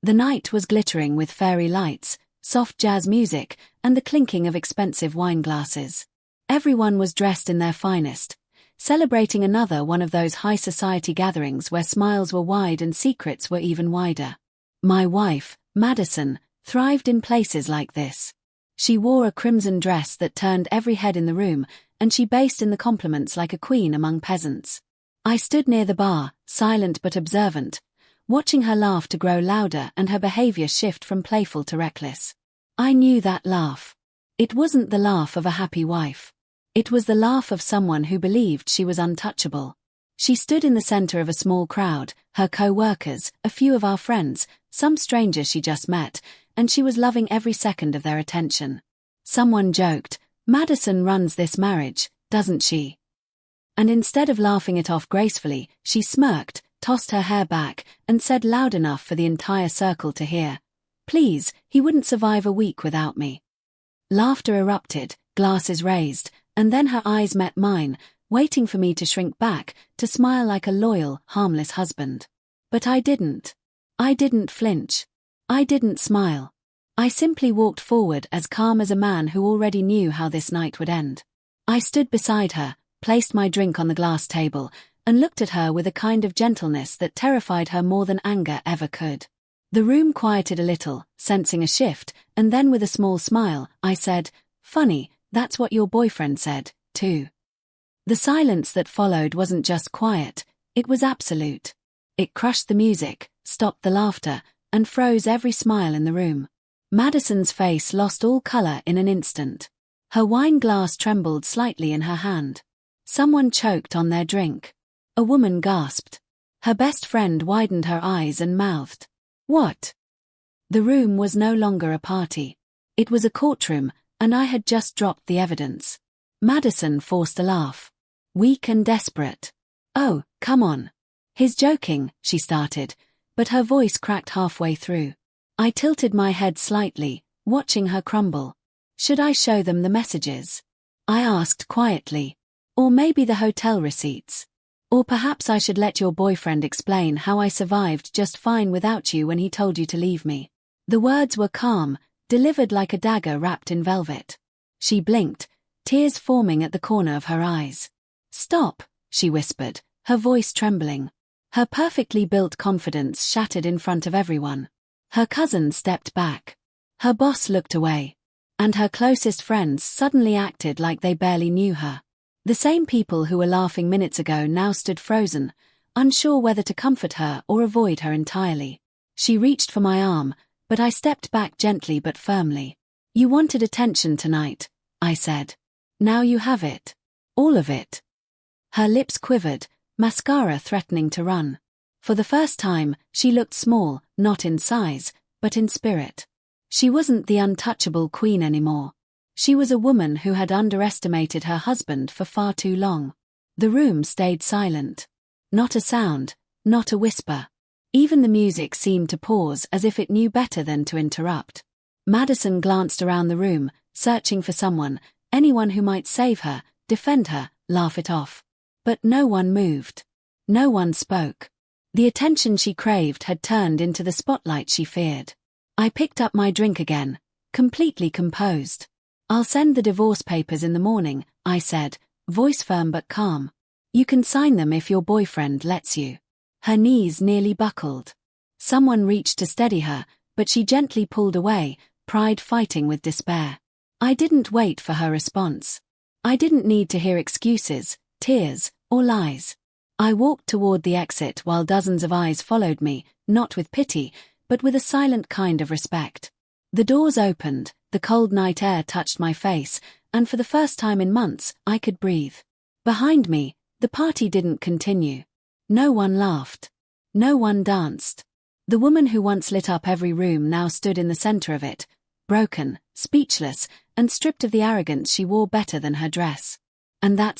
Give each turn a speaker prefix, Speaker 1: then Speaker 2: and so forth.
Speaker 1: The night was glittering with fairy lights, soft jazz music, and the clinking of expensive wine glasses. Everyone was dressed in their finest, celebrating another one of those high society gatherings where smiles were wide and secrets were even wider. My wife, Madison, thrived in places like this. She wore a crimson dress that turned every head in the room, and she based in the compliments like a queen among peasants. I stood near the bar, silent but observant, watching her laugh to grow louder and her behavior shift from playful to reckless. I knew that laugh. It wasn't the laugh of a happy wife. It was the laugh of someone who believed she was untouchable. She stood in the center of a small crowd, her co-workers, a few of our friends, some strangers she just met, and she was loving every second of their attention. Someone joked, "Madison runs this marriage, doesn't she?" And instead of laughing it off gracefully, she smirked, tossed her hair back, and said loud enough for the entire circle to hear, "Please, he wouldn't survive a week without me." Laughter erupted, glasses raised, and then her eyes met mine, waiting for me to shrink back, to smile like a loyal, harmless husband. But I didn't. I didn't flinch. I didn't smile. I simply walked forward as calm as a man who already knew how this night would end. I stood beside her, placed my drink on the glass table, and looked at her with a kind of gentleness that terrified her more than anger ever could. The room quieted a little, sensing a shift, and then with a small smile, I said, "Funny, that's what your boyfriend said, too." The silence that followed wasn't just quiet, it was absolute. It crushed the music, stopped the laughter, and froze every smile in the room. Madison's face lost all color in an instant. Her wine glass trembled slightly in her hand. Someone choked on their drink. A woman gasped. Her best friend widened her eyes and mouthed, "What?" The room was no longer a party. It was a courtroom, and I had just dropped the evidence. Madison forced a laugh. Weak and desperate. "Oh, come on. He's joking," she started, but her voice cracked halfway through. I tilted my head slightly, watching her crumble. "Should I show them the messages?" I asked quietly. "Or maybe the hotel receipts? Or perhaps I should let your boyfriend explain how I survived just fine without you when he told you to leave me." The words were calm, delivered like a dagger wrapped in velvet. She blinked, tears forming at the corner of her eyes. "Stop," she whispered, her voice trembling. Her perfectly built confidence shattered in front of everyone. Her cousin stepped back. Her boss looked away. And her closest friends suddenly acted like they barely knew her. The same people who were laughing minutes ago now stood frozen, unsure whether to comfort her or avoid her entirely. She reached for my arm, but I stepped back gently but firmly. "You wanted attention tonight," I said. "Now you have it. All of it." Her lips quivered, mascara threatening to run. For the first time, she looked small, not in size, but in spirit. She wasn't the untouchable queen anymore. She was a woman who had underestimated her husband for far too long. The room stayed silent. Not a sound, not a whisper. Even the music seemed to pause as if it knew better than to interrupt. Madison glanced around the room, searching for someone, anyone who might save her, defend her, laugh it off. But no one moved. No one spoke. The attention she craved had turned into the spotlight she feared. I picked up my drink again, completely composed. "I'll send the divorce papers in the morning," I said, voice firm but calm. "You can sign them if your boyfriend lets you." Her knees nearly buckled. Someone reached to steady her, but she gently pulled away, pride fighting with despair. I didn't wait for her response. I didn't need to hear excuses, tears, or lies. I walked toward the exit while dozens of eyes followed me, not with pity, but with a silent kind of respect. The doors opened, the cold night air touched my face, and for the first time in months, I could breathe. Behind me, the party didn't continue. No one laughed. No one danced. The woman who once lit up every room now stood in the center of it, broken, speechless, and stripped of the arrogance she wore better than her dress. And that